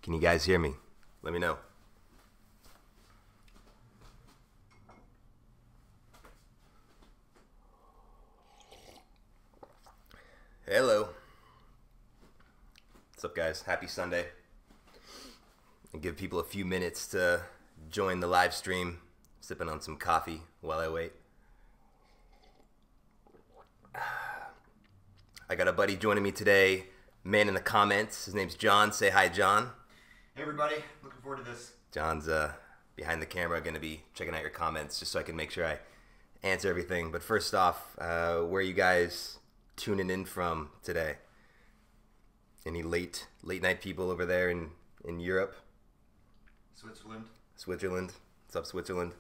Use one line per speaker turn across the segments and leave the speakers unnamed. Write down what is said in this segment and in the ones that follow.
Can you guys hear me? Let me know. Hello. What's up, guys? Happy Sunday. And give people a few minutes to join the live stream, sipping on some coffee while I wait. I got a buddy joining me today, man in the comments. His name's John. Say hi, John.
Hey, everybody. Looking forward to this.
John's behind the camera, going to be checking out your comments just so I can make sure I answer everything. But first off, where are you guys tuning in from today? Any late night people over there in Europe? Switzerland. What's up, Switzerland?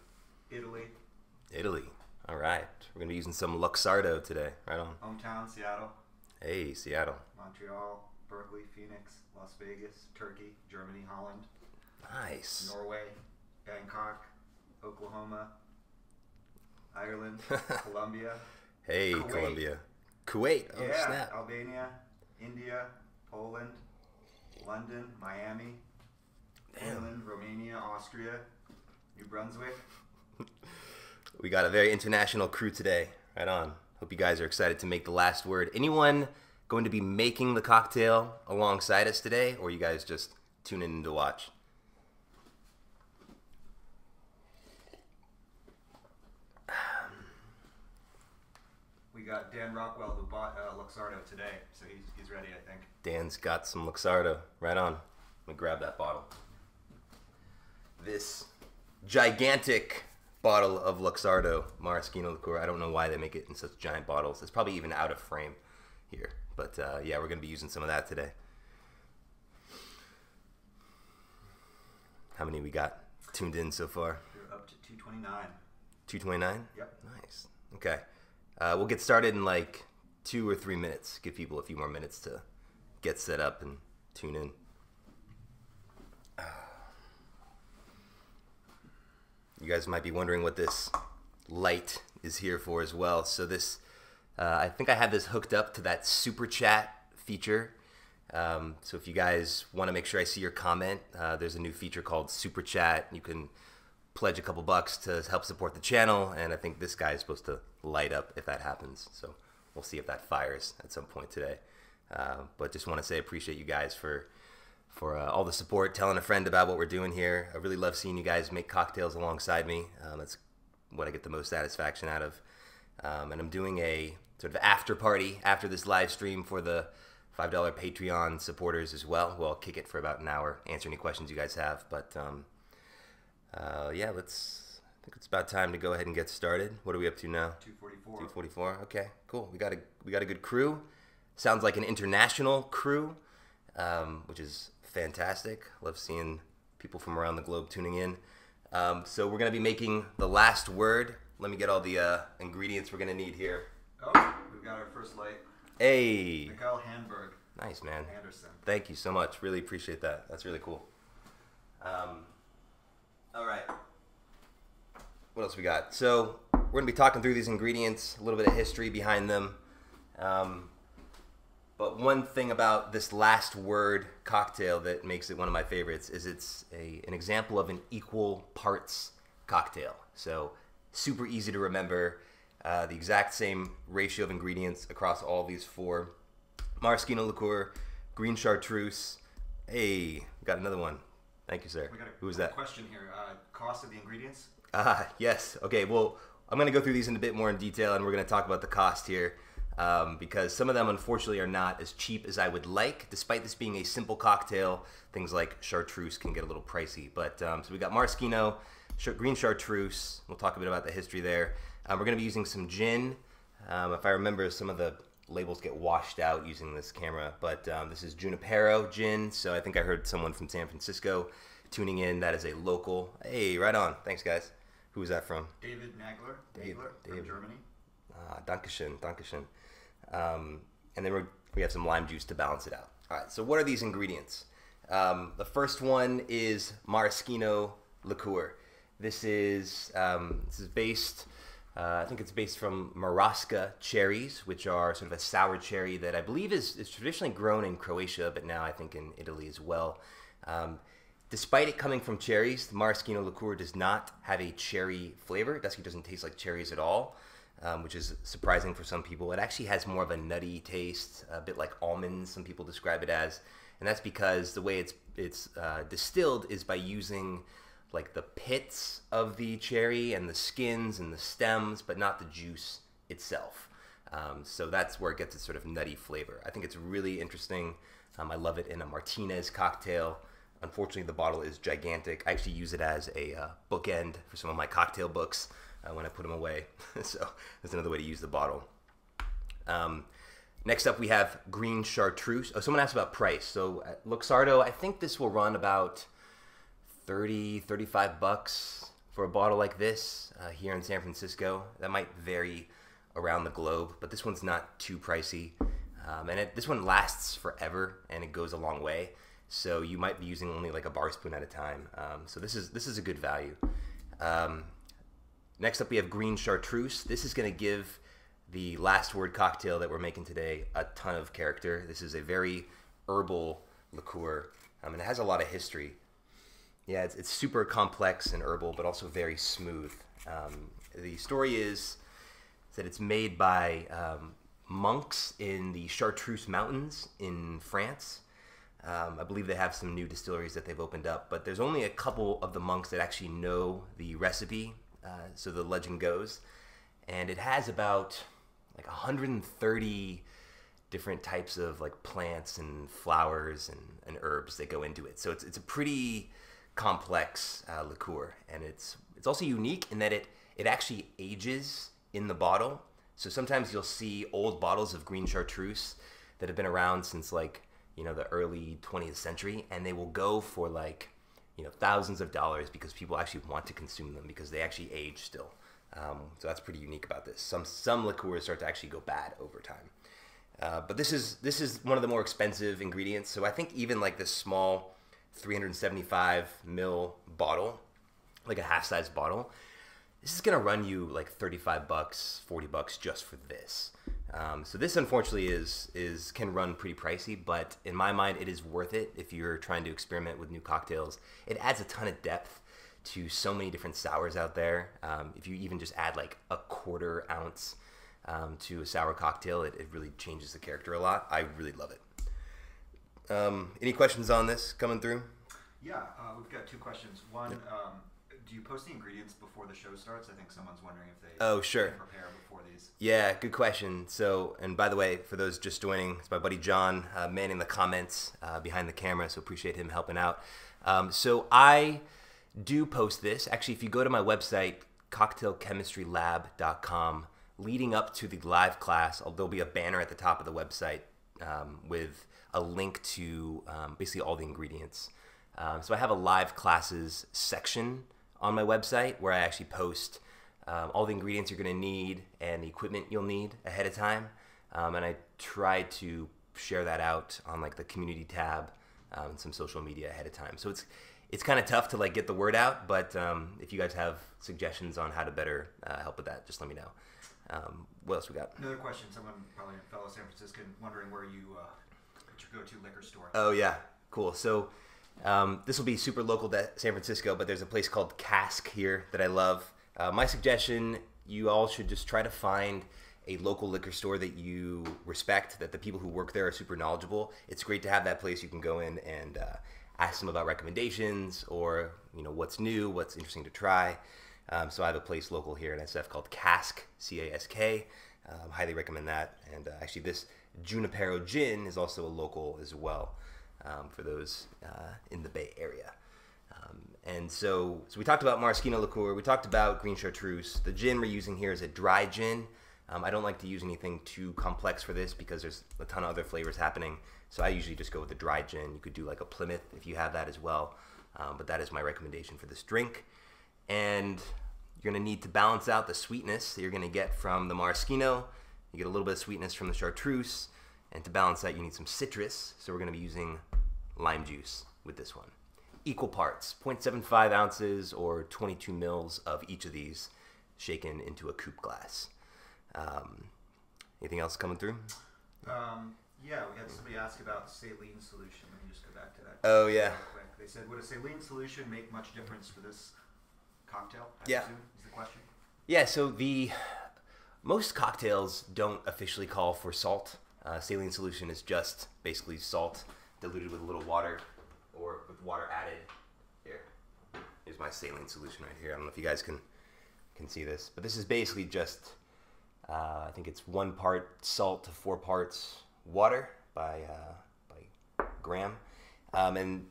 Italy.
All right. We're going to be using some Luxardo today. Right on.
Hometown, Seattle.
Hey, Seattle.
Montreal, Berkeley, Phoenix, Las Vegas, Turkey, Germany, Holland.
Nice.
Norway, Bangkok, Oklahoma, Ireland, Colombia.
Hey,
Kuwait.
Colombia. Kuwait. Oh,
yeah,
snap.
Albania, India, Poland, London, Miami,
Damn.
Finland, Romania, Austria, New Brunswick.
We got a very international crew today. Right on. Hope you guys are excited to make the last word. Anyone going to be making the cocktail alongside us today, or you guys just tuning in to watch?
We got Dan Rockwell, who bought Luxardo today, so he's ready, I think.
Dan's got some Luxardo. Right on. Let me grab that bottle. This gigantic bottle of Luxardo Maraschino liqueur. I don't know why they make it in such giant bottles. It's probably even out of frame here. But yeah, we're going to be using some of that today. How many we got tuned in so far?
We're up to 229.
229?
Yep.
Nice. Okay. We'll get started in like 2 or 3 minutes. Give people a few more minutes to get set up and tune in. You guys might be wondering what this light is here for as well. So this, I think I have this hooked up to that super chat feature. So if you guys want to make sure I see your comment, there's a new feature called super chat. You can pledge a couple bucks to help support the channel, and I think this guy is supposed to light up if that happens. So we'll see if that fires at some point today. But just want to say I appreciate you guys for all the support, telling a friend about what we're doing here. I really love seeing you guys make cocktails alongside me. That's what I get the most satisfaction out of. And I'm doing a sort of after party after this live stream for the $5 Patreon supporters as well. Well, I'll kick it for about an hour, answer any questions you guys have. But yeah, I think it's about time to go ahead and get started. What are we up to now?
244.
244. Okay, cool. We got a good crew. Sounds like an international crew, which is fantastic. Love seeing people from around the globe tuning in. So we're going to be making the last word. Let me get all the ingredients we're going to need here.
Oh, we've got our first light.
Hey.
Mikhail Handberg.
Nice, man.
Anderson.
Thank you so much. Really appreciate that. That's really cool. All right. What else we got? So we're going to be talking through these ingredients, a little bit of history behind them. But one thing about this last word cocktail that makes it one of my favorites is it's an example of an equal parts cocktail. So super easy to remember, the exact same ratio of ingredients across all these four. Maraschino liqueur, green chartreuse. Hey, we got another one. Thank you, sir. Who is that?
Question here. Cost of the ingredients?
Yes. Okay, well, I'm going to go through these in a bit more in detail, and we're going to talk about the cost here. Because some of them, unfortunately, are not as cheap as I would like. Despite this being a simple cocktail, things like chartreuse can get a little pricey. But so we got maraschino, green chartreuse. We'll talk a bit about the history there. We're going to be using some gin. If I remember, some of the labels get washed out using this camera. But this is Junipero gin. So I think I heard someone from San Francisco tuning in. That is a local. Hey, right on. Thanks, guys. Who is that from?
David Nagler. Nagler from Germany.
Dankeschön, Dankeschön. And then we have some lime juice to balance it out. All right, so what are these ingredients? The first one is maraschino liqueur. This is based, I think it's based from Marasca cherries, which are sort of a sour cherry that I believe is traditionally grown in Croatia, but now I think in Italy as well. Despite it coming from cherries, the maraschino liqueur does not have a cherry flavor. It actually doesn't taste like cherries at all, which is surprising for some people. It actually has more of a nutty taste, a bit like almonds, some people describe it as. And that's because the way it's distilled is by using like the pits of the cherry and the skins and the stems, but not the juice itself. So that's where it gets its sort of nutty flavor. I think it's really interesting. I love it in a Martinez cocktail. Unfortunately, the bottle is gigantic. I actually use it as a bookend for some of my cocktail books when I put them away. So that's another way to use the bottle. Next up, we have green chartreuse. Oh, someone asked about price. So at Luxardo, I think this will run about $35 for a bottle like this here in San Francisco. That might vary around the globe, but this one's not too pricey. This one lasts forever, and it goes a long way. So you might be using only like a bar spoon at a time. So this is a good value. Next up, we have green chartreuse. This is going to give the last word cocktail that we're making today a ton of character. This is a very herbal liqueur, and it has a lot of history. Yeah, it's super complex and herbal, but also very smooth. The story is that it's made by monks in the Chartreuse Mountains in France. I believe they have some new distilleries that they've opened up, but there's only a couple of the monks that actually know the recipe, so the legend goes. And it has about like 130 different types of like plants and flowers and herbs that go into it. So it's a pretty complex liqueur, and it's also unique in that it actually ages in the bottle. So sometimes you'll see old bottles of green chartreuse that have been around since like, the early 20th century, and they will go for like, thousands of dollars because people actually want to consume them because they actually age still. So that's pretty unique about this. Some liqueurs start to actually go bad over time. But this is one of the more expensive ingredients. So I think even like this small 375 ml bottle, like a half-size bottle, this is gonna run you like $35, $40 just for this. So this unfortunately can run pretty pricey, but in my mind it is worth it if you're trying to experiment with new cocktails. It adds a ton of depth to so many different sours out there. If you even just add like a quarter ounce to a sour cocktail, it really changes the character a lot. I really love it. Any questions on this coming through?
Yeah, we've got two questions. One, do you post the ingredients before the show starts? I think someone's wondering if they can prepare before these.
Yeah, good question. So, and by the way, for those just joining, it's my buddy John manning the comments behind the camera, so appreciate him helping out. So I do post this. Actually, if you go to my website, cocktailchemistrylab.com, leading up to the live class, there'll be a banner at the top of the website with a link to basically all the ingredients. So I have a live classes section on my website where I actually post all the ingredients you're going to need and the equipment you'll need ahead of time. And I try to share that out on like the community tab and some social media ahead of time. So it's kind of tough to like get the word out, but if you guys have suggestions on how to better help with that, just let me know. What else we got?
Another question. Someone, probably a fellow San Franciscan, wondering what's your go-to liquor store?
Oh yeah, cool. So this will be super local to San Francisco, but there's a place called Cask here that I love. My suggestion, you all should just try to find a local liquor store that you respect, that the people who work there are super knowledgeable. It's great to have that place you can go in and ask them about recommendations or what's new, what's interesting to try. So I have a place local here in SF called Cask, C-A-S-K. Highly recommend that. And actually this Junipero Gin is also a local as well for those in the Bay Area. And so we talked about maraschino liqueur. We talked about green chartreuse. The gin we're using here is a dry gin. I don't like to use anything too complex for this because there's a ton of other flavors happening. So I usually just go with the dry gin. You could do like a Plymouth if you have that as well. But that is my recommendation for this drink. And you're going to need to balance out the sweetness that you're going to get from the maraschino. You get a little bit of sweetness from the chartreuse. And to balance that, you need some citrus. So we're going to be using lime juice with this one. Equal parts, 0.75 ounces or 22 mils of each of these shaken into a coupe glass. Anything else coming through?
Yeah, we had somebody ask about saline solution. Let me just go back to that.
Oh, yeah.
Real quick. They said, would a saline solution make much difference for this cocktail? I
presume,
is the question.
Yeah, so most cocktails don't officially call for salt. Saline solution is just basically salt diluted with a little water or with water added. Here's my saline solution right here. I don't know if you guys can see this, but this is basically just, I think it's 1 part salt to 4 parts water by gram. And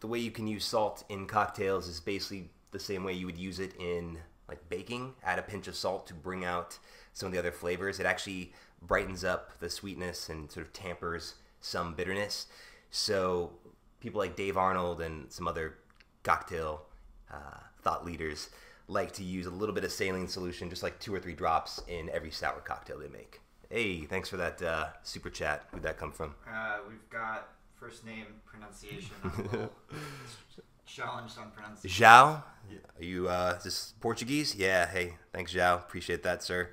the way you can use salt in cocktails is basically the same way you would use it in like baking. Add a pinch of salt to bring out some of the other flavors. It actually brightens up the sweetness and sort of tampers some bitterness. So people like Dave Arnold and some other cocktail thought leaders like to use a little bit of saline solution, just like 2 or 3 drops in every sour cocktail they make. Hey, thanks for that super chat. Who'd that come from?
We've got first name pronunciation. I'm a little challenged on pronunciation.
João? Yeah. Are you is this Portuguese? Yeah. Hey, thanks, João. Appreciate that, sir.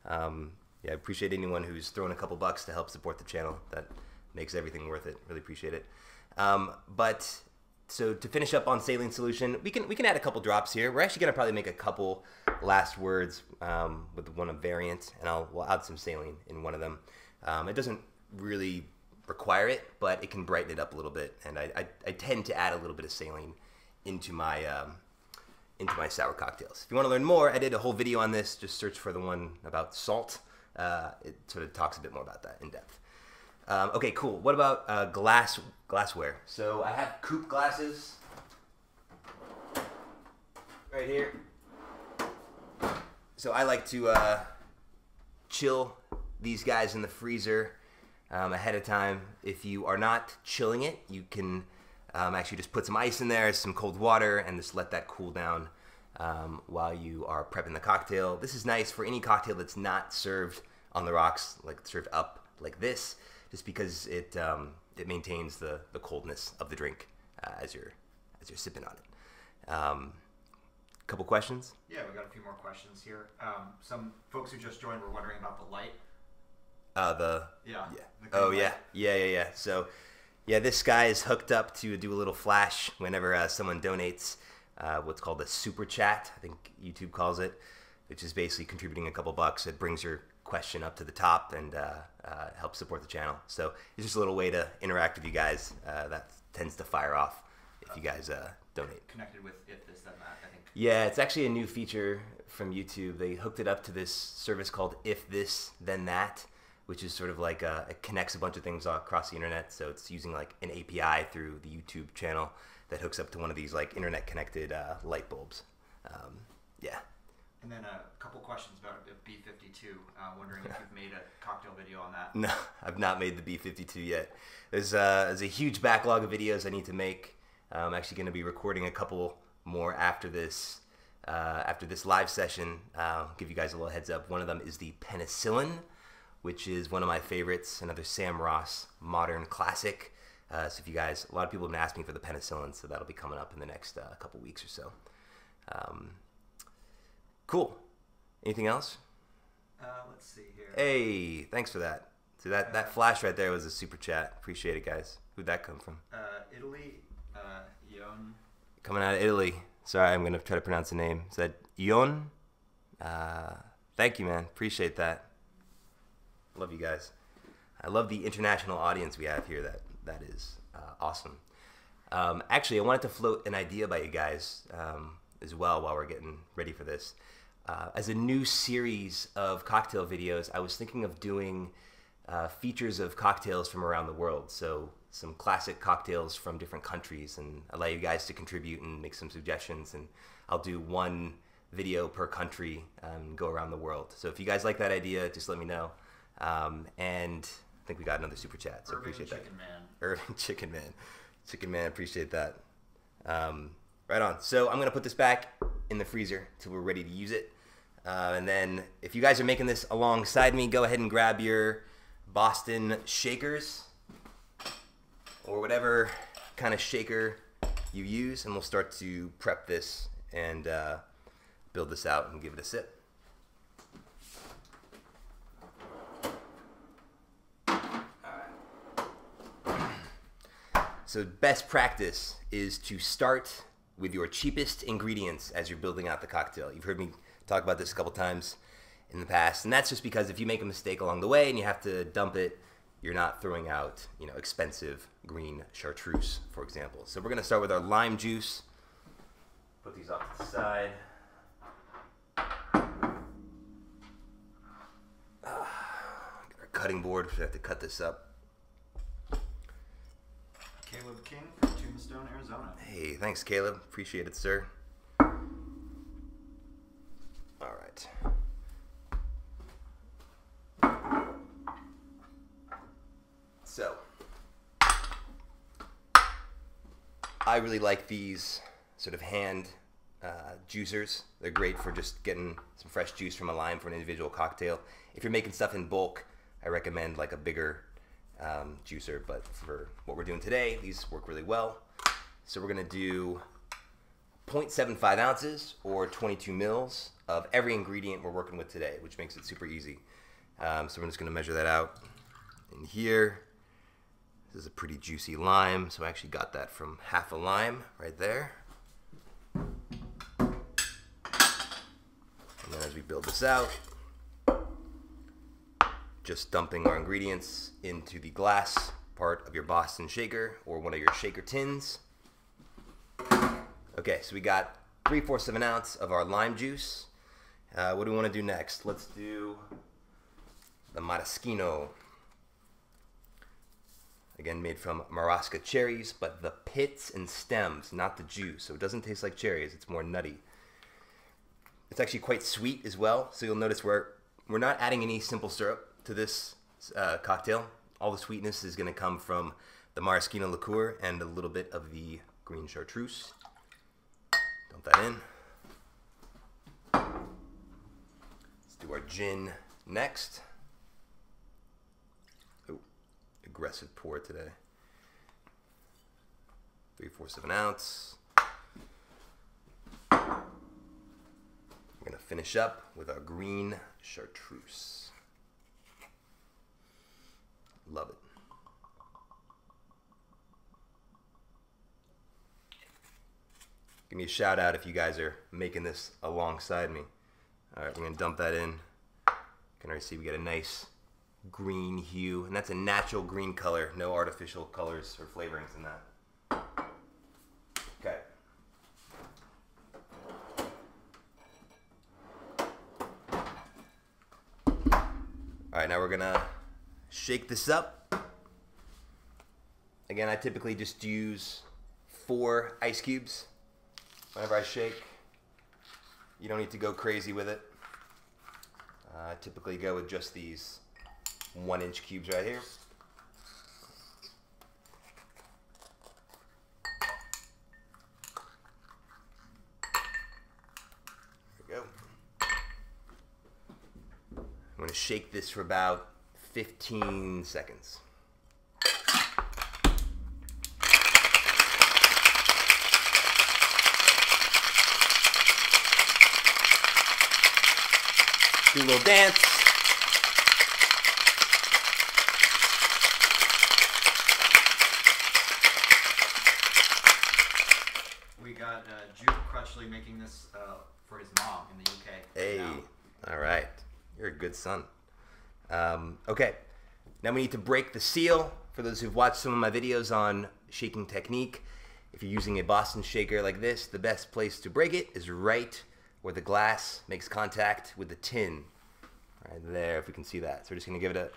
Yeah, I appreciate anyone who's throwing a couple bucks to help support the channel. That makes everything worth it. Really appreciate it. But so to finish up on saline solution, we can add a couple drops here. We're actually gonna probably make a couple last words with one variant, and we'll add some saline in one of them. It doesn't really require it, but it can brighten it up a little bit, and I tend to add a little bit of saline into my sour cocktails. If you want to learn more, I did a whole video on this. Just search for the one about salt. It sort of talks a bit more about that in depth. Okay, cool. What about glassware? So I have coupe glasses right here. So I like to chill these guys in the freezer ahead of time. If you are not chilling it, you can actually just put some ice in there, some cold water, and just let that cool down while you are prepping the cocktail. This is nice for any cocktail that's not served on the rocks, like served up like this, just because it maintains the coldness of the drink as you're sipping on it. Couple questions?
Yeah, we got a few more questions here. Some folks who just joined were wondering about the light.
Yeah. So, yeah, this guy is hooked up to do a little flash whenever someone donates what's called a super chat, I think YouTube calls it, which is basically contributing a couple bucks. It brings your question up to the top and helps support the channel. So it's just a little way to interact with you guys. That tends to fire off if you guys donate.
Connected with If This Then That, I think.
Yeah, it's actually a new feature from YouTube. They hooked it up to this service called If This Then That, which is sort of like it connects a bunch of things across the internet. So it's using like an API through the YouTube channel that hooks up to one of these like internet connected light bulbs. Yeah.
And then a couple questions about B52. Wondering if you've made a cocktail video on that.
No, I've not made the B52 yet. There's a huge backlog of videos I need to make. I'm actually going to be recording a couple more after this live session. I'll give you guys a little heads up. One of them is the penicillin, which is one of my favorites, another Sam Ross modern classic. So if you guys, a lot of people have been asking for the penicillin, so that'll be coming up in the next couple weeks or so. Cool. Anything else?
Let's see here.
Hey, thanks for that. So that flash right there was a super chat. Appreciate it, guys. Who'd that come from?
Italy. Ion.
Coming out of Italy. Sorry, I'm going to try to pronounce the name. Is that Ion? Thank you, man. Appreciate that. Love you guys. I love the international audience we have here. That is awesome. Actually, I wanted to float an idea by you guys as well while we're getting ready for this. As a new series of cocktail videos, I was thinking of doing features of cocktails from around the world. So some classic cocktails from different countries, and allow you guys to contribute and make some suggestions. And I'll do one video per country and go around the world. So if you guys like that idea, just let me know. And I think we got another super chat, so
Urban
appreciate
Chicken
that.
Man.
Urban Chicken Man. Chicken Man, appreciate that. Right on. So I'm going to put this back in the freezer till we're ready to use it. And then if you guys are making this alongside me, go ahead and grab your Boston shakers or whatever kind of shaker you use, and we'll start to prep this and build this out and give it a sip. So best practice is to start with your cheapest ingredients as you're building out the cocktail. You've heard me talk about this a couple times in the past, and that's just because if you make a mistake along the way and you have to dump it, you're not throwing out, expensive green chartreuse, for example. So we're going to start with our lime juice. Put these off to the side. Get our cutting board. We have to cut this up.
Caleb King from Tombstone, Arizona.
Hey, thanks, Caleb. Appreciate it, sir. All right. So, I really like these sort of hand juicers. They're great for just getting some fresh juice from a lime for an individual cocktail. If you're making stuff in bulk, I recommend like a bigger juicer, but for what we're doing today, these work really well. So we're gonna do 0.75 ounces or 22 mils of every ingredient we're working with today, which makes it super easy. So we're just gonna measure that out in here. This is a pretty juicy lime, so I actually got that from half a lime right there. And then as we build this out, just dumping our ingredients into the glass part of your Boston shaker or one of your shaker tins. Okay, so we got 3/4 of an ounce of our lime juice. What do we want to do next? Let's do the maraschino. Again, made from Marasca cherries, but the pits and stems, not the juice. So it doesn't taste like cherries, it's more nutty. It's actually quite sweet as well. So you'll notice we're not adding any simple syrup to this cocktail. All the sweetness is going to come from the maraschino liqueur and a little bit of the green chartreuse. Dump that in. Let's do our gin next. Oh, aggressive pour today. 3/4 of an ounce. We're going to finish up with our green chartreuse. Love it. Give me a shout out if you guys are making this alongside me. All right, we're gonna dump that in. You can already see we get a nice green hue, and that's a natural green color, no artificial colors or flavorings in that. Okay. All right, now we're gonna shake this up. Again, I typically just use 4 ice cubes whenever I shake. You don't need to go crazy with it. I typically go with just these 1-inch cubes right here. There we go. I'm going to shake this for about 15 seconds. Do a little dance.
We got Jude Crutchley making this for his mom in the UK.
Hey, all right. You're a good son. Okay, now we need to break the seal. For those who've watched some of my videos on shaking technique, if you're using a Boston shaker like this, the best place to break it is right where the glass makes contact with the tin. Right there, if we can see that. So we're just going to give it a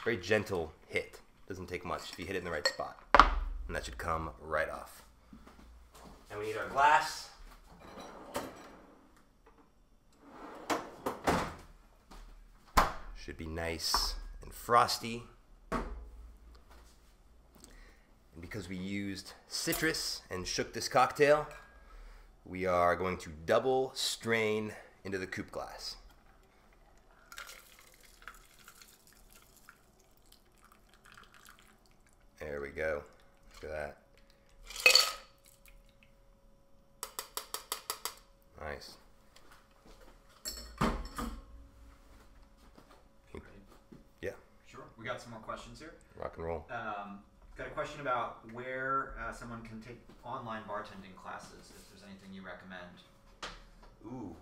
very gentle hit. Doesn't take much if you hit it in the right spot. And that should come right off. And we need our glass. Should be nice and frosty. And because we used citrus and shook this cocktail, we are going to double strain into the coupe glass. There we go. Look at that. Nice. Yeah.
Sure. We got some more questions here.
Rock and roll.
Got a question about where someone can take online bartending classes, if there's anything you recommend.
Ooh,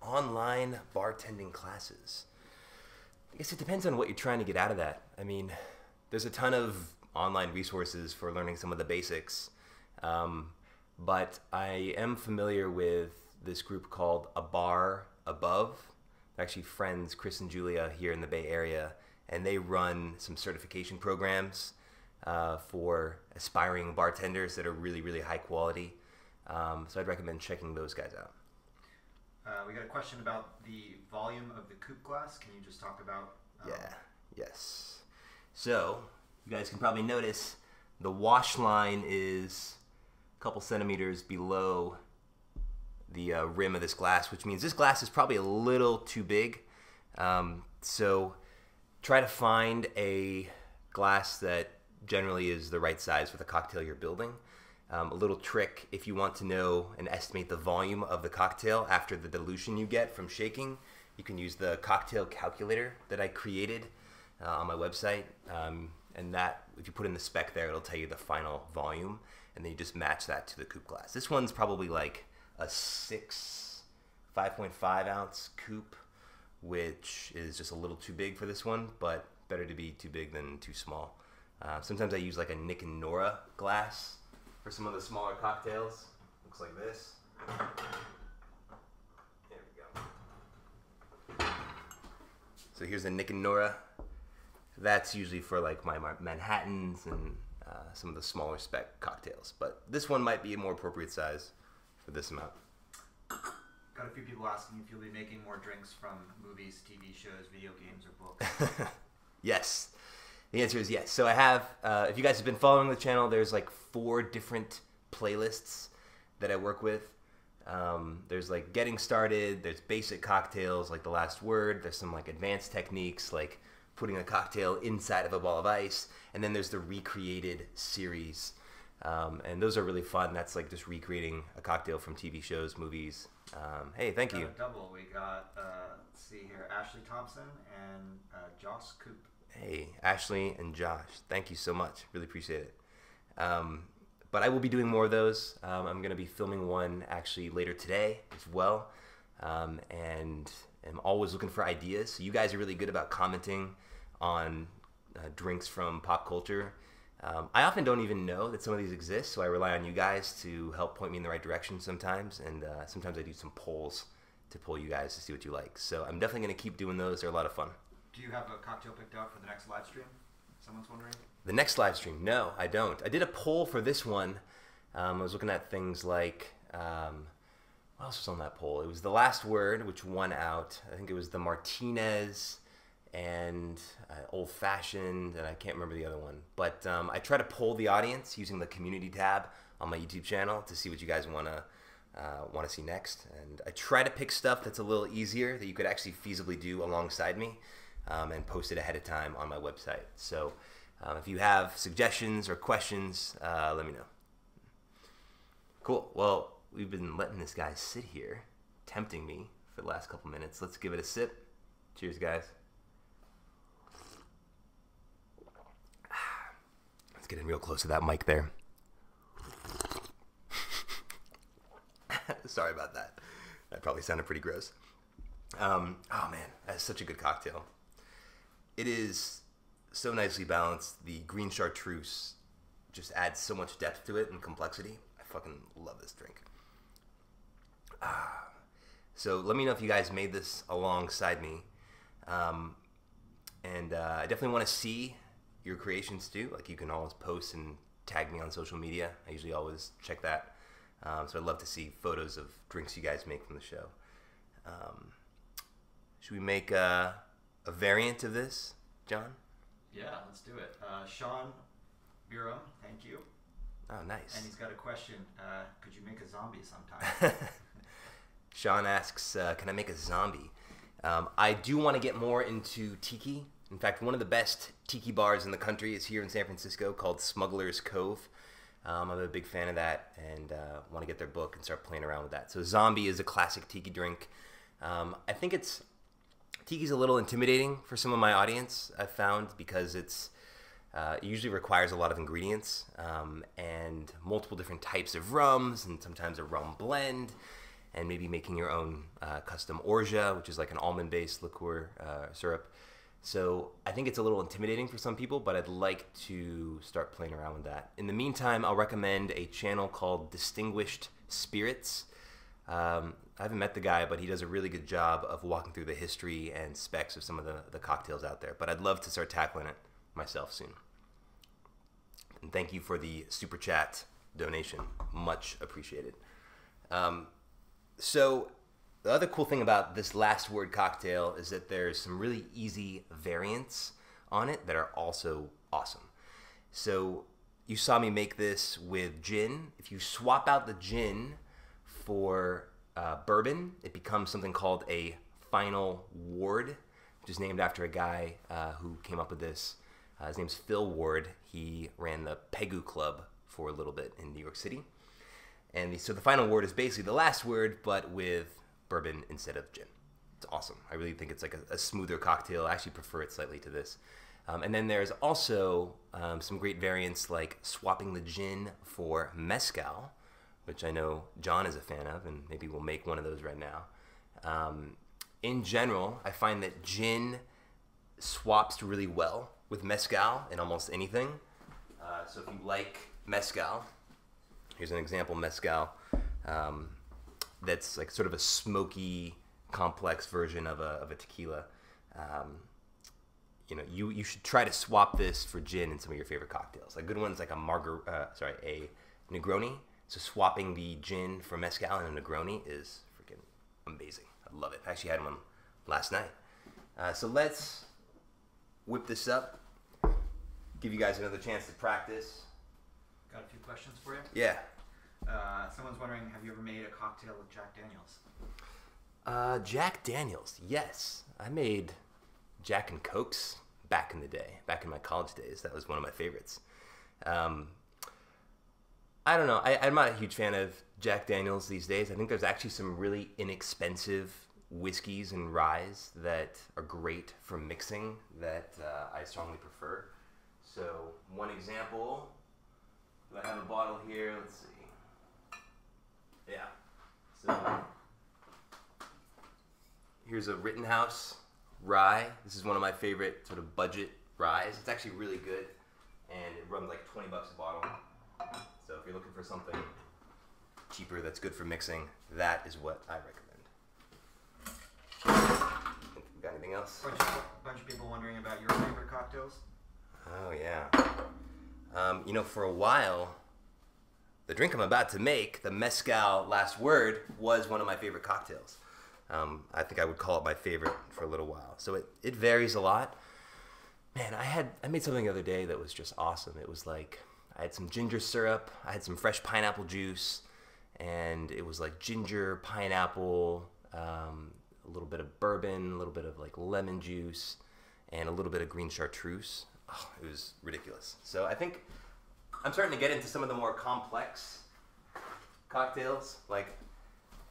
online bartending classes. I guess it depends on what you're trying to get out of that. I mean, there's a ton of online resources for learning some of the basics. But I am familiar with this group called A Bar Above. They're actually friends, Chris and Julia, here in the Bay Area, and they run some certification programs for aspiring bartenders that are really, really high quality. So I'd recommend checking those guys out.
We got a question about the volume of the coupe glass. Can you just talk about...
Yes. So, you guys can probably notice the wash line is a couple centimeters below the rim of this glass, which means this glass is probably a little too big. So, try to find a glass that generally is the right size for the cocktail you're building. A little trick, if you want to know and estimate the volume of the cocktail after the dilution you get from shaking, you can use the cocktail calculator that I created on my website. And that, if you put in the spec there, it'll tell you the final volume, and then you just match that to the coupe glass. This one's probably like a 5.5 ounce coupe, which is just a little too big for this one, but better to be too big than too small. Sometimes I use like a Nick and Nora glass for some of the smaller cocktails. Looks like this. There we go. So here's a Nick and Nora. That's usually for like my Manhattans and some of the smaller spec cocktails. But this one might be a more appropriate size for this amount.
Got a few people asking if you'll be making more drinks from movies, TV shows, video games, or books.
Yes. The answer is yes. So I have, if you guys have been following the channel, there's like 4 different playlists that I work with. There's like getting started, there's basic cocktails like The Last Word, there's some like advanced techniques like putting a cocktail inside of a ball of ice, and then there's the recreated series. And those are really fun. That's like just recreating a cocktail from TV shows, movies. Hey, thank you.
Double. We got, let's see here, Ashley Thompson and Joss Coop.
Hey, Ashley and Josh, thank you so much. Really appreciate it. But I will be doing more of those. I'm going to be filming one actually later today as well. And I'm always looking for ideas. So you guys are really good about commenting on drinks from pop culture. I often don't even know that some of these exist, so I rely on you guys to help point me in the right direction sometimes. And sometimes I do some polls to poll you guys to see what you like. So I'm definitely going to keep doing those. They're a lot of fun.
Do you have a cocktail picked out for the next live stream? Someone's wondering.
The next live stream? No, I don't. I did a poll for this one. I was looking at things like, what else was on that poll? It was The Last Word, which won out. I think it was the Martinez and Old Fashioned, and I can't remember the other one. But I try to poll the audience using the community tab on my YouTube channel to see what you guys want to see next. And I try to pick stuff that's a little easier that you could actually feasibly do alongside me. And post it ahead of time on my website. So if you have suggestions or questions, let me know. Cool. Well, we've been letting this guy sit here, tempting me for the last couple minutes. Let's give it a sip. Cheers, guys. Let's get in real close to that mic there. Sorry about that. That probably sounded pretty gross. Oh, man. That's such a good cocktail. It is so nicely balanced. The green chartreuse just adds so much depth to it and complexity. I fucking love this drink. So let me know if you guys made this alongside me. And I definitely want to see your creations too. Like you can always post and tag me on social media. I usually always check that. So I'd love to see photos of drinks you guys make from the show. Should we make a variant of this, John?
Yeah, let's do it. Sean Bureau, thank you.
Oh, nice.
And he's got a question. Could you make a zombie sometime?
Sean asks, can I make a zombie? I do want to get more into tiki. In fact, one of the best tiki bars in the country is here in San Francisco called Smuggler's Cove. I'm a big fan of that and want to get their book and start playing around with that. So zombie is a classic tiki drink. I think tiki's a little intimidating for some of my audience, I've found, because it's It usually requires a lot of ingredients and multiple different types of rums, and sometimes a rum blend, and maybe making your own custom orgeat, which is like an almond-based liqueur syrup. So I think it's a little intimidating for some people, but I'd like to start playing around with that. In the meantime, I'll recommend a channel called Distinguished Spirits. I haven't met the guy, but he does a really good job of walking through the history and specs of some of the cocktails out there. But I'd love to start tackling it myself soon. And thank you for the super chat donation. Much appreciated. So the other cool thing about this last word cocktail is that there's some really easy variants on it that are also awesome. So you saw me make this with gin. If you swap out the gin for bourbon, it becomes something called a final ward, which is named after a guy who came up with this. His name's Phil Ward. He ran the Pegu Club for a little bit in New York City. And so the final word is basically the last word, but with bourbon instead of gin. It's awesome. I really think it's like a smoother cocktail. I actually prefer it slightly to this. And then there's also some great variants like swapping the gin for mezcal, which I know John is a fan of, and maybe we'll make one of those right now. In general, I find that gin swaps really well with mezcal in almost anything. So if you like mezcal, here's an example mezcal that's like sort of a smoky, complex version of a tequila. You should try to swap this for gin in some of your favorite cocktails. Like good ones like a Negroni. So swapping the gin for mezcal and a Negroni is freaking amazing. I love it. I actually had one last night. So let's whip this up. Give you guys another chance to practice.
Got a few questions for you?
Yeah.
Someone's wondering, have you ever made a cocktail with Jack Daniels?
Jack Daniels, yes. I made Jack and Cokes back in the day, back in my college days. That was one of my favorites. I don't know. I'm not a huge fan of Jack Daniels these days. I think there's actually some really inexpensive whiskeys and ryes that are great for mixing that I strongly prefer. So one example, do I have a bottle here? Let's see. Yeah. So here's a Rittenhouse rye. This is one of my favorite sort of budget ryes. It's actually really good, and it runs like $20 a bottle. So if you're looking for something cheaper that's good for mixing, that is what I recommend. Got anything else?
Bunch of people wondering about your favorite cocktails.
Oh yeah. For a while, the drink I'm about to make, the Mezcal Last Word, was one of my favorite cocktails. I think I would call it my favorite for a little while. So it varies a lot. Man, I made something the other day that was just awesome. It was like, I had some ginger syrup, I had some fresh pineapple juice, and it was like ginger, pineapple, a little bit of bourbon, a little bit of like lemon juice, and a little bit of green chartreuse. Oh, it was ridiculous. So I think I'm starting to get into some of the more complex cocktails. Like,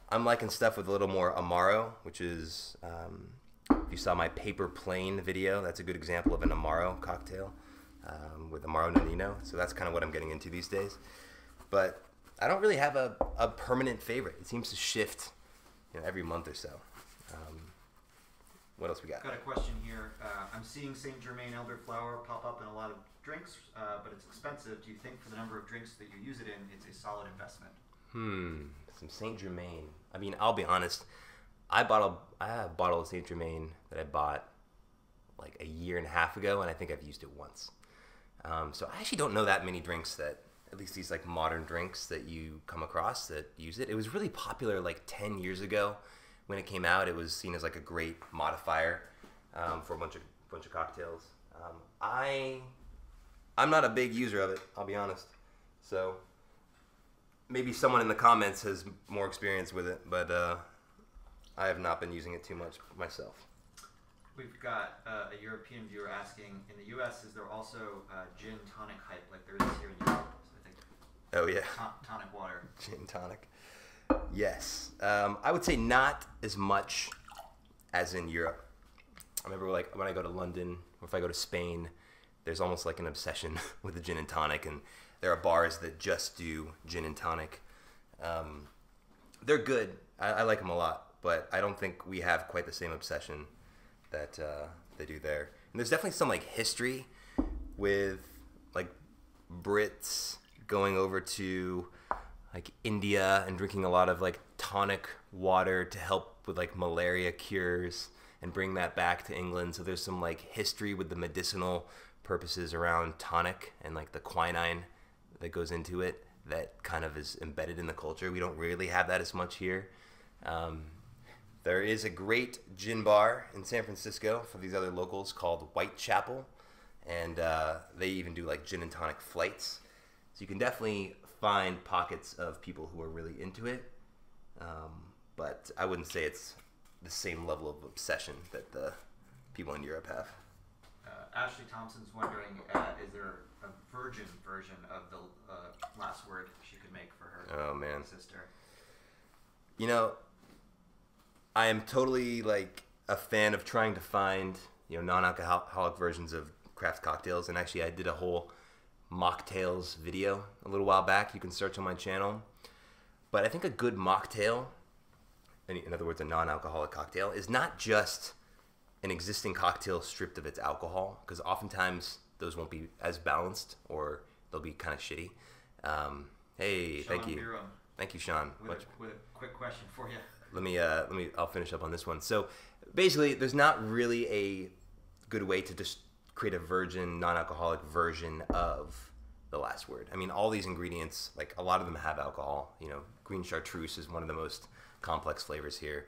I'm liking stuff with a little more Amaro, which is, if you saw my Paper Plane video, that's a good example of an Amaro cocktail with Amaro Nonino. So that's kind of what I'm getting into these days. But I don't really have a permanent favorite. It seems to shift every month or so. What else we got?
Got a question here. I'm seeing Saint Germain elderflower pop up in a lot of drinks, but it's expensive. Do you think for the number of drinks that you use it in, it's a solid investment?
Some Saint Germain. I mean, I'll be honest. I have a bottle of Saint Germain that I bought like a year and a half ago, and I think I've used it once. So I actually don't know that many drinks that, at least these like modern drinks that you come across that use it. It was really popular like 10 years ago. When it came out, it was seen as like a great modifier for a bunch of cocktails. I'm not a big user of it, I'll be honest. So maybe someone in the comments has more experience with it, but I have not been using it too much myself.
We've got a European viewer asking, in the U.S., is there also gin tonic hype like there is here in Europe? So I think
oh yeah,
tonic water.
Gin tonic. Yes. I would say not as much as in Europe. I remember like when I go to London or if I go to Spain, there's almost like an obsession with the gin and tonic, and there are bars that just do gin and tonic. They're good. I like them a lot, but I don't think we have quite the same obsession that they do there. And there's definitely some like history with like Brits going over to like India and drinking a lot of like tonic water to help with like malaria cures and bring that back to England. So there's some like history with the medicinal purposes around tonic and like the quinine that goes into it that kind of is embedded in the culture. We don't really have that as much here. There is a great gin bar in San Francisco for these other locals called Whitechapel, and they even do like gin and tonic flights. So you can definitely find pockets of people who are really into it, but I wouldn't say it's the same level of obsession that the people in Europe have.
Ashley Thompson's wondering, is there a virgin version of the last word she could make for her sister?
You know, I am totally like a fan of trying to find, you know, non-alcoholic versions of craft cocktails, and actually I did a whole mocktails video a little while back. You can search on my channel. But I think a good mocktail, in other words a non-alcoholic cocktail, is not just an existing cocktail stripped of its alcohol, because oftentimes those won't be as balanced or they'll be kind of shitty. Hey,
Sean
thank you.
Bureau,
Thank you, Sean.
with a quick question for you.
I'll finish up on this one. So basically, there's not really a good way to just create a virgin, non-alcoholic version of the last word. I mean, all these ingredients, like a lot of them have alcohol. You know, green chartreuse is one of the most complex flavors here.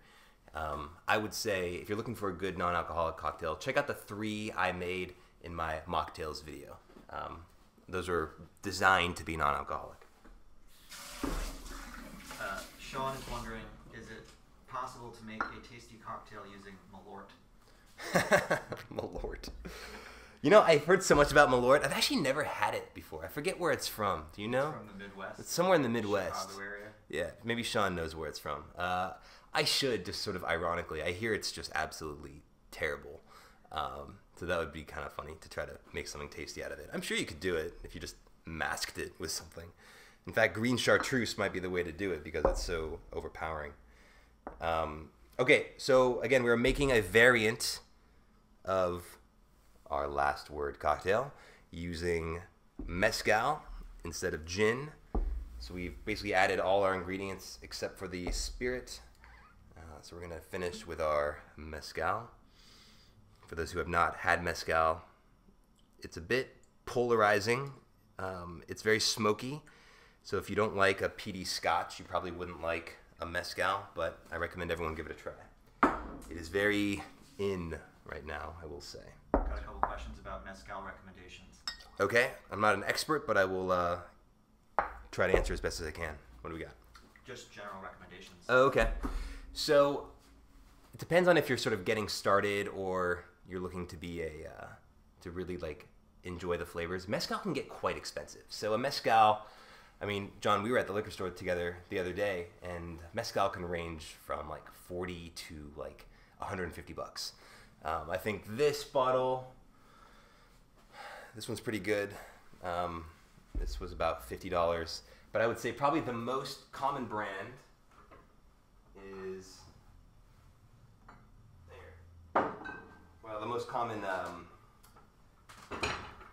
I would say if you're looking for a good non-alcoholic cocktail, check out the 3 I made in my mocktails video. Those are designed to be non-alcoholic.
Sean is wondering, is it possible to make a tasty cocktail using Malort?
Malort. You know, I've heard so much about Malort. I've actually never had it before. I forget where it's from. Do you know?
It's from the Midwest.
It's somewhere in the Midwest.
Chicago area.
Yeah, maybe Sean knows where it's from. I should, just sort of ironically. I hear it's just absolutely terrible. So that would be kind of funny to try to make something tasty out of it. I'm sure you could do it if you just masked it with something. In fact, green chartreuse might be the way to do it because it's so overpowering. Okay, so again, we're making a variant of our last word cocktail using mezcal instead of gin. So we've basically added all our ingredients except for the spirit. So we're going to finish with our mezcal. For those who have not had mezcal, it's a bit polarizing. It's very smoky. So if you don't like a peaty scotch, you probably wouldn't like a mezcal, but I recommend everyone give it a try. It is very in right now, I will say.
Got a couple questions about mezcal recommendations.
Okay, I'm not an expert, but I will try to answer as best as I can. What do we got?
Just general recommendations.
Oh, okay. So it depends on if you're sort of getting started or you're looking to be to really like enjoy the flavors. Mezcal can get quite expensive. So a mezcal, I mean, John, we were at the liquor store together the other day, and mezcal can range from like 40 to like $150. I think this bottle, this one's pretty good. This was about $50, but I would say probably the most common brand is there. Well, the most common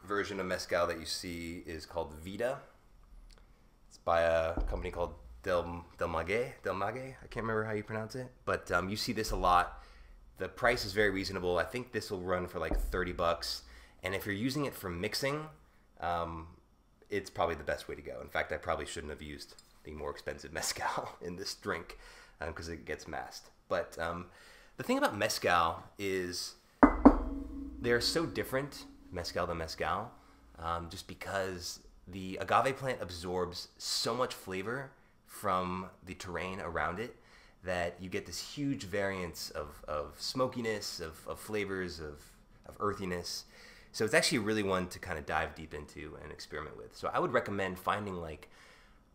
version of mezcal that you see is called Vida. It's by a company called Del Maguey. I can't remember how you pronounce it, but you see this a lot. The price is very reasonable. I think this will run for like $30, and if you're using it for mixing, it's probably the best way to go. In fact, I probably shouldn't have used the more expensive mezcal in this drink because it gets masked. But the thing about mezcal is they're so different, mezcal to mezcal, just because the agave plant absorbs so much flavor from the terrain around it that you get this huge variance of smokiness, of flavors, of earthiness. So it's actually really one to kind of dive deep into and experiment with. So I would recommend finding like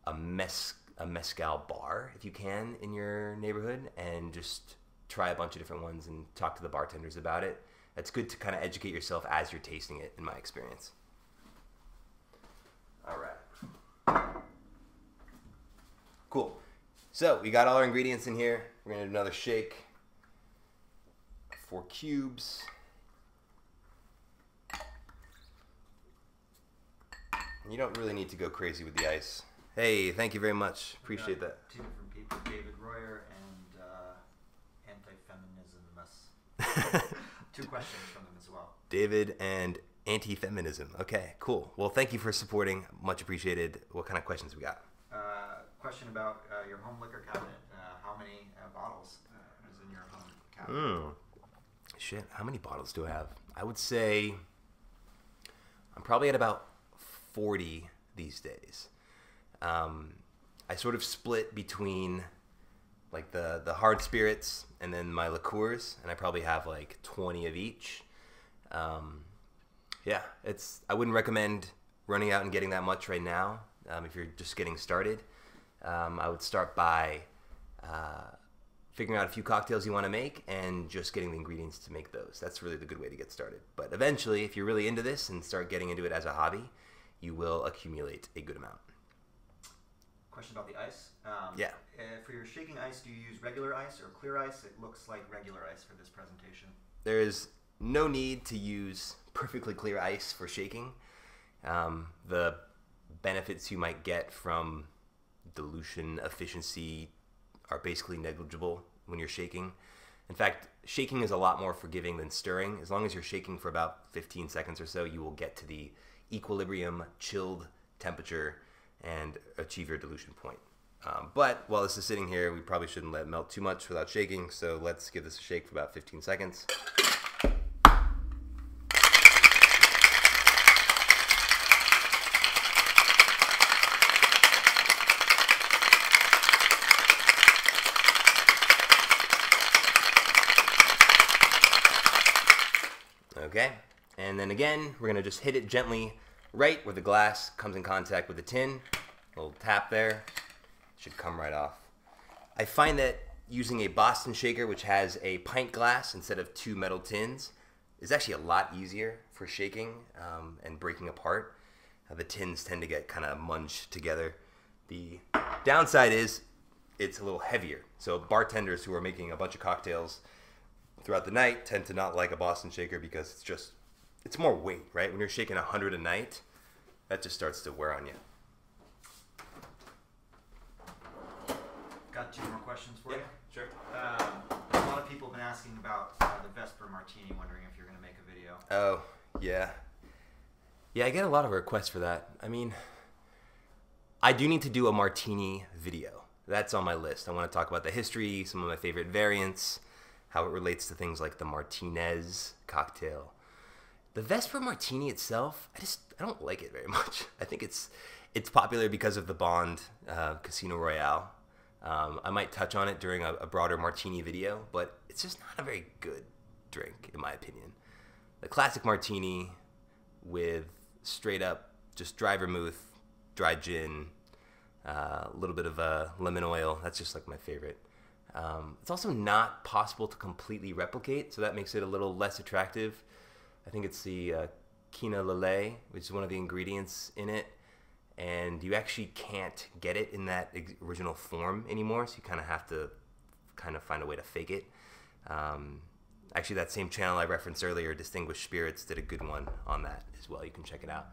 a mezcal bar, if you can, in your neighborhood, and just try a bunch of different ones and talk to the bartenders about it. it's good to kind of educate yourself as you're tasting it, in my experience. All right. Cool. So we got all our ingredients in here. We're going to do another shake. 4 cubes. You don't really need to go crazy with the ice. Hey, thank you very much. Appreciate that.
2 different people, David Royer and Anti-Feminism. 2 questions from them as well.
David and Anti-Feminism. Okay, cool. Well, thank you for supporting. Much appreciated. What kind of questions we got?
Question about your home liquor cabinet. How many bottles is in your home cabinet?
Shit, how many bottles do I have? I would say I'm probably at about 40 these days. I sort of split between like the hard spirits and then my liqueurs, and I probably have like 20 of each. Yeah, I wouldn't recommend running out and getting that much right now if you're just getting started. I would start by figuring out a few cocktails you want to make and just getting the ingredients to make those. That's really the good way to get started. But eventually, if you're really into this and start getting into it as a hobby, you will accumulate a good amount.
Question about the ice.
Yeah.
For your shaking ice, do you use regular ice or clear ice? It looks like regular ice for this presentation.
There is no need to use perfectly clear ice for shaking. The benefits you might get from dilution efficiency are basically negligible when you're shaking. In fact, shaking is a lot more forgiving than stirring. As long as you're shaking for about 15 seconds or so, you will get to the equilibrium chilled temperature and achieve your dilution point. But while this is sitting here, we probably shouldn't let it melt too much without shaking, so let's give this a shake for about 15 seconds. Okay, and then again, we're gonna just hit it gently right where the glass comes in contact with the tin. A little tap there, should come right off. I find that using a Boston shaker, which has a pint glass instead of 2 metal tins, is actually a lot easier for shaking and breaking apart. The tins tend to get kind of munged together. The downside is it's a little heavier. So bartenders who are making a bunch of cocktails throughout the night tend to not like a Boston shaker because it's more weight, right? When you're shaking 100 a night, that just starts to wear on you.
Got 2 more questions for you.
Sure.
A lot of people have been asking about the Vesper Martini, wondering if you're going to make a video.
Oh, yeah. Yeah, I get a lot of requests for that. I mean, I do need to do a martini video. That's on my list. I want to talk about the history, some of my favorite variants, how it relates to things like the Martinez cocktail. The Vesper Martini itself, I don't like it very much. I think it's popular because of the Bond Casino Royale. I might touch on it during a broader martini video, but it's just not a very good drink, in my opinion. The classic martini with straight up just dry vermouth, dry gin, a little bit of lemon oil, that's just like my favorite. It's also not possible to completely replicate, so that makes it a little less attractive. I think it's the quina lillet, which is one of the ingredients in it, and you actually can't get it in that original form anymore, so you kind of have to find a way to fake it. Actually, that same channel I referenced earlier, Distinguished Spirits, did a good one on that as well. You can check it out.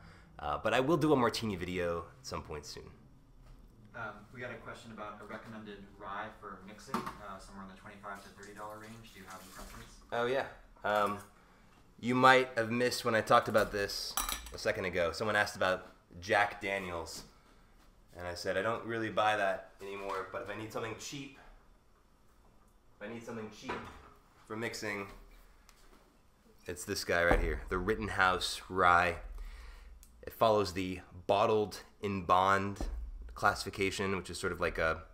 But I will do a martini video at some point soon.
We got a question about a recommended rye for mixing, somewhere in the $25 to $30 range. Do you have a preference?
Oh, yeah. You might have missed when I talked about this a second ago. Someone asked about Jack Daniels, and I said I don't really buy that anymore, but if I need something cheap for mixing, it's this guy right here, the Rittenhouse Rye. It follows the bottled in bond classification, which is sort of like a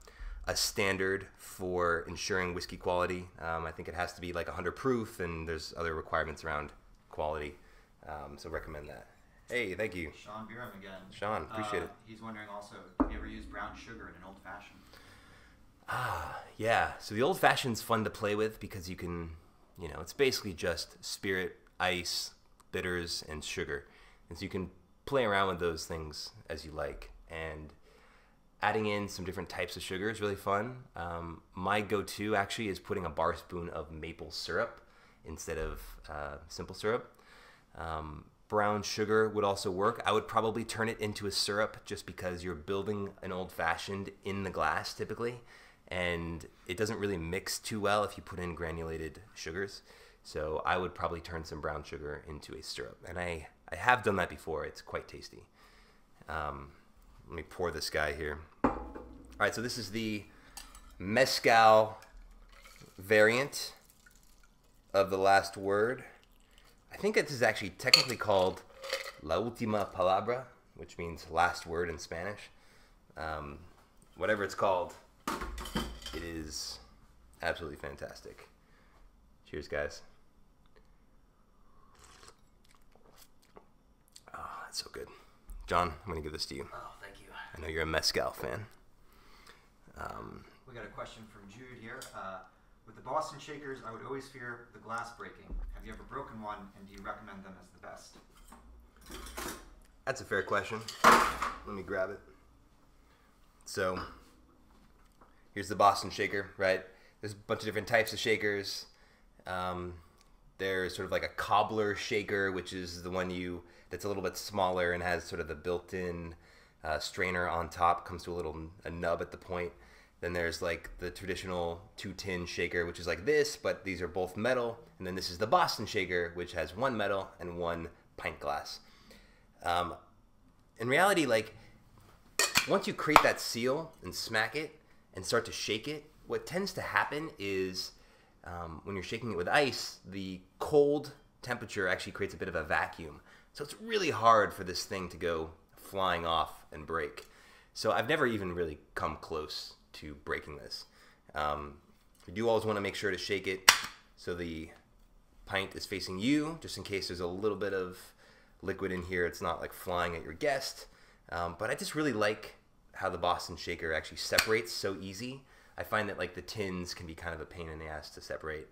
standard for ensuring whiskey quality. I think it has to be like 100 proof, and there's other requirements around quality, so recommend that. Hey, thank you.
Sean Biram again.
Sean, appreciate it.
He's wondering also, have you ever used brown sugar in an old fashioned?
Yeah. So the old fashioned's fun to play with because you can You know, it's basically just spirit, ice, bitters, and sugar. And so you can play around with those things as you like. And adding in some different types of sugar is really fun. My go-to actually is putting a bar spoon of maple syrup instead of simple syrup. Brown sugar would also work. I would probably turn it into a syrup just because you're building an old-fashioned in the glass typically, and it doesn't really mix too well if you put in granulated sugars. So I would probably turn some brown sugar into a syrup, and I have done that before. It's quite tasty. Let me pour this guy here. All right, so this is the mezcal variant of the last word. I think this is actually technically called La Última Palabra, which means last word in Spanish. Whatever it's called, it is absolutely fantastic. Cheers, guys. Oh, that's so good. John, I'm going to give this to you.
Oh, thank you.
I know you're a mezcal fan.
We got a question from Jude here. With the Boston Shakers, I would always fear the glass breaking. Have you ever broken one, and do you recommend them as the best?
That's a fair question. Let me grab it. So, here's the Boston Shaker, right? There's a bunch of different types of shakers. There's sort of like a cobbler shaker, which is the one that's a little bit smaller and has sort of the built-in strainer on top, comes to a nub at the point. Then there's like the traditional 2-tin shaker, which is like this, but these are both metal. And then this is the Boston Shaker, which has one metal and one pint glass. In reality, like, once you create that seal and smack it and start to shake it, what tends to happen is when you're shaking it with ice, the cold temperature actually creates a bit of a vacuum. So it's really hard for this thing to go flying off and break. So I've never even really come close to breaking this. You do always want to make sure to shake it so the pint is facing you, just in case there's a little bit of liquid in here. It's not like flying at your guest. But I just really like how the Boston Shaker actually separates so easy. I find that like the tins can be kind of a pain in the ass to separate.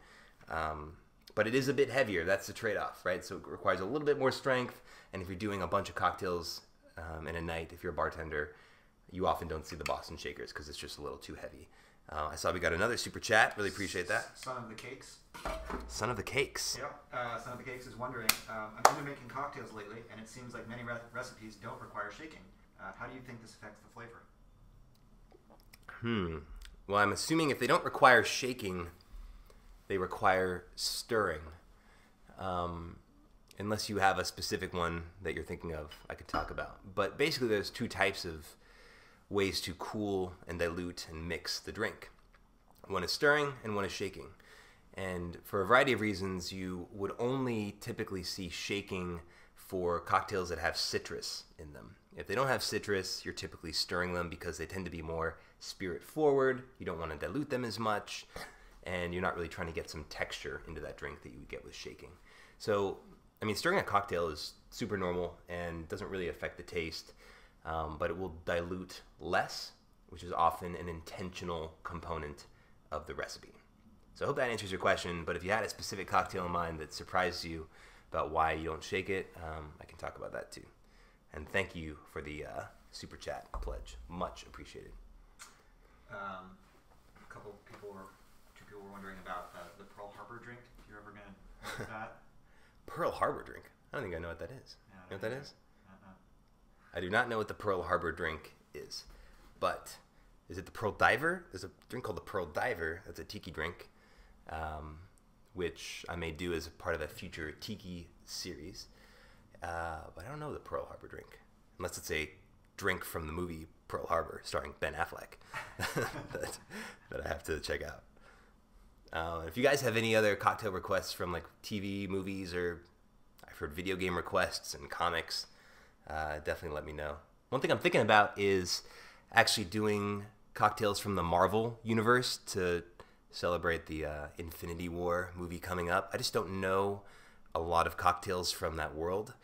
But it is a bit heavier. That's the trade-off, right? So it requires a little bit more strength. And if you're doing a bunch of cocktails in a night, if you're a bartender, you often don't see the Boston Shakers because it's just a little too heavy. I saw we got another super chat. Really appreciate that.
Son of the Cakes.
Son of the Cakes.
Yep. Son of the Cakes is wondering, I'm into making cocktails lately, and it seems like many recipes don't require shaking. How do you think this affects the flavor?
Well, I'm assuming if they don't require shaking, they require stirring. Unless you have a specific one that you're thinking of, I could talk about. But basically, there's two types of ways to cool and dilute and mix the drink. One is stirring and one is shaking. And for a variety of reasons, you would only typically see shaking for cocktails that have citrus in them. If they don't have citrus, you're typically stirring them because they tend to be more spirit forward. You don't want to dilute them as much, and you're not really trying to get some texture into that drink that you would get with shaking. So, I mean, stirring a cocktail is super normal and doesn't really affect the taste. But it will dilute less, which is often an intentional component of the recipe. So I hope that answers your question, but if you had a specific cocktail in mind that surprised you about why you don't shake it, I can talk about that too. And thank you for the super chat pledge. Much appreciated.
Two people were wondering about the Pearl Harbor drink. If you're ever going to make that.
Pearl Harbor drink? I don't think I know what that is.
Yeah,
you know what that is? I do not know what the Pearl Harbor drink is, but is it the Pearl Diver? There's a drink called the Pearl Diver. That's a tiki drink, which I may do as a part of a future tiki series. But I don't know the Pearl Harbor drink, unless it's a drink from the movie Pearl Harbor starring Ben Affleck that I have to check out. If you guys have any other cocktail requests from like TV, movies, or I've heard video game requests and comics, definitely let me know. One thing I'm thinking about is actually doing cocktails from the Marvel universe to celebrate the Infinity War movie coming up. I just don't know a lot of cocktails from that world,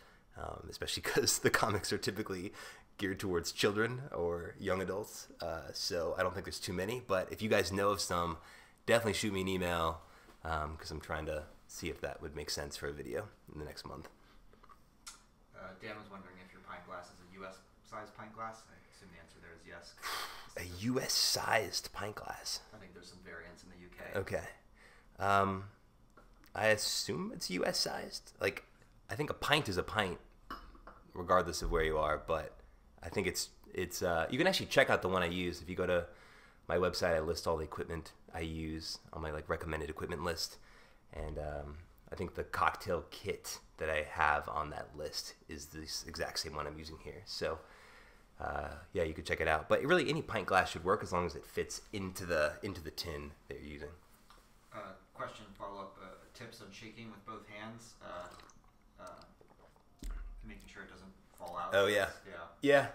especially because the comics are typically geared towards children or young adults. So I don't think there's too many. But if you guys know of some, definitely shoot me an email because I'm trying to see if that would make sense for a video in the next month.
Dan was wondering if your pint glass is a U.S. sized pint glass. I assume the answer there is yes.
A U.S. sized pint glass.
I think there's some variants in the U.K.
Okay. I assume it's U.S. sized. Like, I think a pint is a pint, regardless of where you are. But I think it's you can actually check out the one I use. If you go to my website, I list all the equipment I use on my like recommended equipment list, and I think the cocktail kit that I have on that list is this exact same one I'm using here. So yeah, you could check it out. But really, any pint glass should work as long as it fits into the tin that you're using.
Question, follow-up, tips on shaking with both hands, making sure it doesn't fall out.
Oh yeah. Yeah.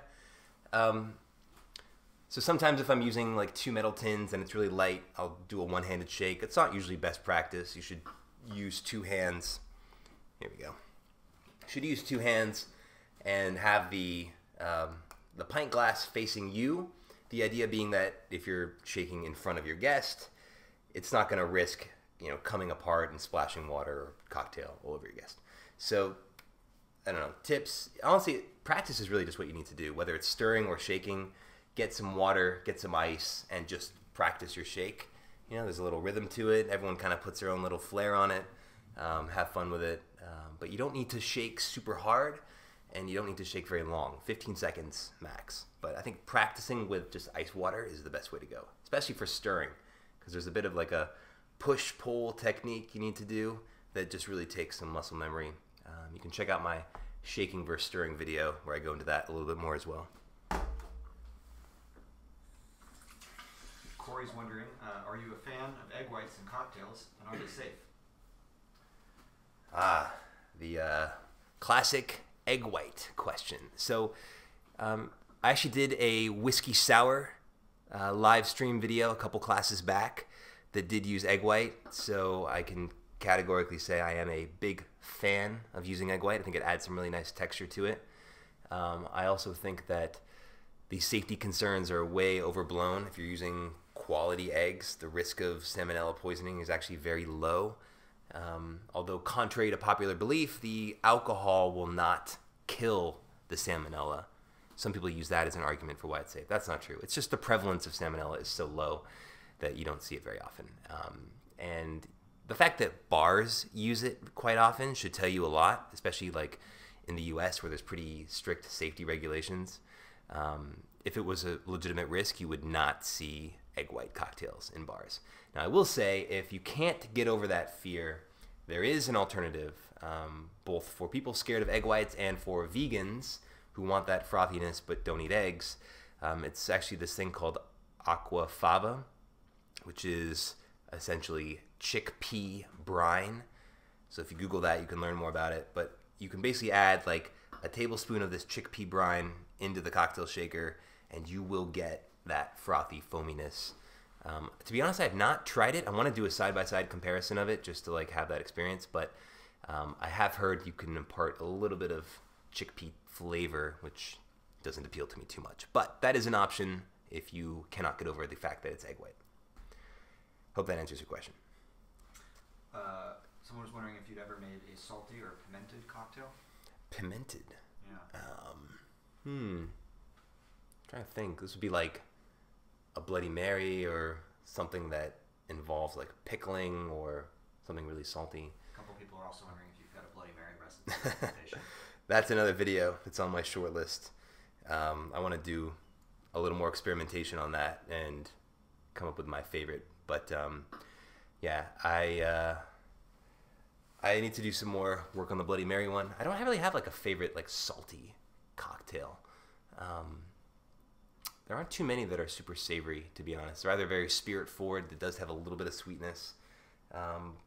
So sometimes if I'm using like 2 metal tins and it's really light, I'll do a one-handed shake. It's not usually best practice. You should use 2 hands. Here we go. You should use 2 hands and have the pint glass facing you. The idea being that if you're shaking in front of your guest, it's not going to risk, coming apart and splashing water or cocktail all over your guest. So, I don't know, tips. Honestly, practice is really just what you need to do. Whether it's stirring or shaking, get some water, get some ice, and just practice your shake. There's a little rhythm to it. Everyone kind of puts their own little flair on it. Have fun with it. But you don't need to shake super hard, and you don't need to shake very long. 15 seconds max. But I think practicing with just ice water is the best way to go, especially for stirring, because there's a bit of like a push-pull technique you need to do that just really takes some muscle memory. You can check out my shaking versus stirring video where I go into that a little bit more as well.
Corey's wondering, are you a fan of egg whites in cocktails, and are they safe?
The classic egg white question. So I actually did a whiskey sour live stream video a couple classes back that did use egg white, so I can categorically say I am a big fan of using egg white. I think it adds some really nice texture to it. I also think that the safety concerns are way overblown. If you're using quality eggs, the risk of salmonella poisoning is actually very low. Although contrary to popular belief, the alcohol will not kill the salmonella. Some people use that as an argument for why it's safe. That's not true. It's just the prevalence of salmonella is so low that you don't see it very often. And the fact that bars use it quite often should tell you a lot, especially like in the US where there's pretty strict safety regulations. If it was a legitimate risk, you would not see egg white cocktails in bars. Now, I will say, if you can't get over that fear, there is an alternative, both for people scared of egg whites and for vegans who want that frothiness but don't eat eggs. It's actually this thing called aquafaba, which is essentially chickpea brine. So if you Google that, you can learn more about it. But you can basically add like a tablespoon of this chickpea brine into the cocktail shaker, and you will get that frothy foaminess. To be honest, I have not tried it. I want to do a side-by-side comparison of it just to like have that experience. But I have heard you can impart a little bit of chickpea flavor, which doesn't appeal to me too much. But that is an option if you cannot get over the fact that it's egg white. Hope that answers your question.
Someone was wondering if you'd ever made a salty or pimented cocktail.
Pimented?
Yeah.
Trying to think. This would be like a Bloody Mary or something that involves like pickling or something really salty.
A couple people are also wondering if you've got a Bloody Mary recipe.
That's another video that's on my short list. I want to do a little more experimentation on that and come up with my favorite. But yeah, I need to do some more work on the Bloody Mary one. I don't really have like a favorite like salty cocktail. There aren't too many that are super savory, to be honest. They're either very spirit forward that does have a little bit of sweetness,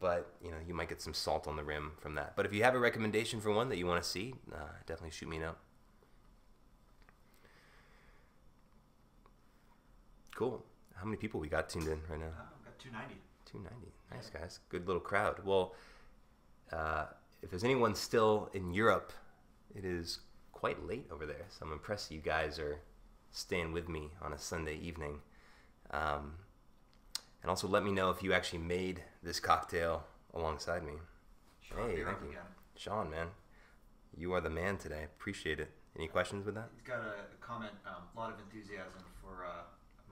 but you might get some salt on the rim from that. But if you have a recommendation for one that you want to see, definitely shoot me a note. Cool. How many people we got tuned in right now?
We've got 290.
290. Nice, guys. Good little crowd. Well, if there's anyone still in Europe, it is quite late over there, so I'm impressed you guys are staying with me on a Sunday evening. And also let me know if you actually made this cocktail alongside me.
Sean,
Hey,
you're
thank
up
you.
again.
Sean, man. You are the man today. Appreciate it. Any questions with that?
He's got a comment, a lot of enthusiasm for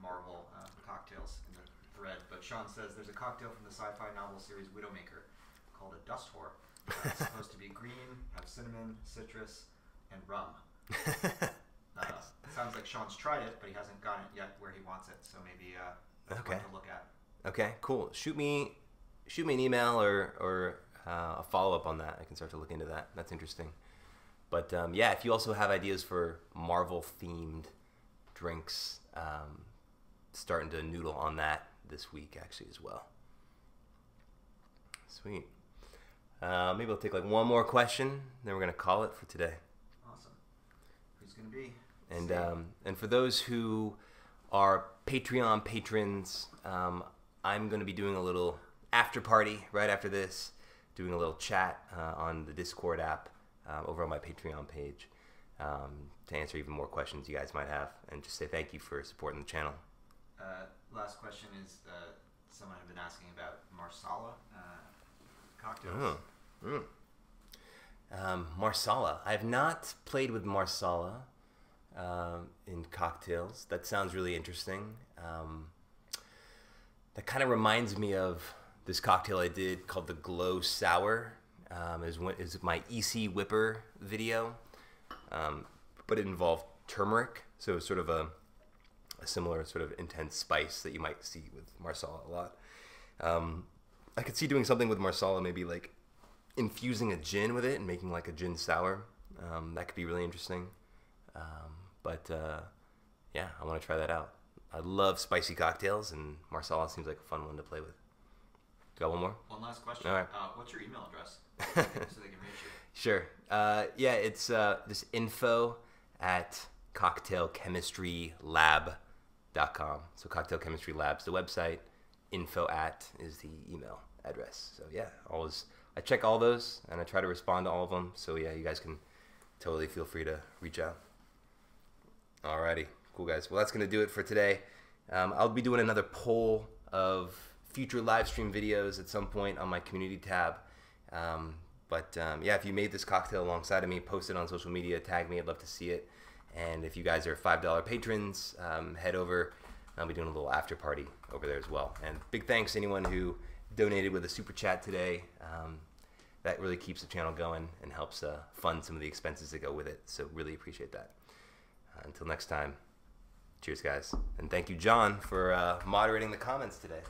Marvel cocktails in the thread, but Sean says there's a cocktail from the sci-fi novel series Widowmaker called a Dust Whore. It's supposed to be green, have cinnamon, citrus, and rum. Sounds like Sean's tried it, but he hasn't gotten it yet where he wants it, so maybe it's one to look at.
Okay, cool. Shoot me an email or a follow-up on that. I can start to look into that. That's interesting. But yeah, if you also have ideas for Marvel-themed drinks, starting to noodle on that this week actually as well. Sweet. Maybe I'll take like one more question, then we're gonna call it for today.
Awesome. Who's gonna be?
And for those who are Patreon patrons, I'm gonna be doing a little after party right after this, doing a little chat on the Discord app over on my Patreon page to answer even more questions you guys might have and just say thank you for supporting the channel.
Last question is someone had been asking about Marsala cocktails.
Marsala. I have not played with Marsala in cocktails. That sounds really interesting. That kind of reminds me of this cocktail I did called the Glow Sour. Is my EC Whipper video, but it involved turmeric, so it was sort of a similar sort of intense spice that you might see with Marsala a lot. I could see doing something with Marsala, maybe like infusing a gin with it and making like a gin sour. That could be really interesting. Yeah, I want to try that out. I love spicy cocktails, and Marsala seems like a fun one to play with. Got one more?
One last question.
All right.
What's your email address so they can reach you?
Sure. Yeah, it's this info at cocktailchemistrylab.com. So Cocktail Chemistry Lab's the website. Info at is the email address. So yeah, I check all those and I try to respond to all of them. So yeah, you guys can totally feel free to reach out. Alrighty, cool guys. Well, that's gonna do it for today. I'll be doing another poll of future live stream videos at some point on my community tab. Yeah, if you made this cocktail alongside of me, post it on social media, tag me. I'd love to see it. And if you guys are $5 patrons, head over. I'll be doing a little after party over there as well. And big thanks to anyone who donated with a super chat today. That really keeps the channel going and helps fund some of the expenses that go with it. So really appreciate that. Until next time, cheers guys. And thank you, John, for moderating the comments today.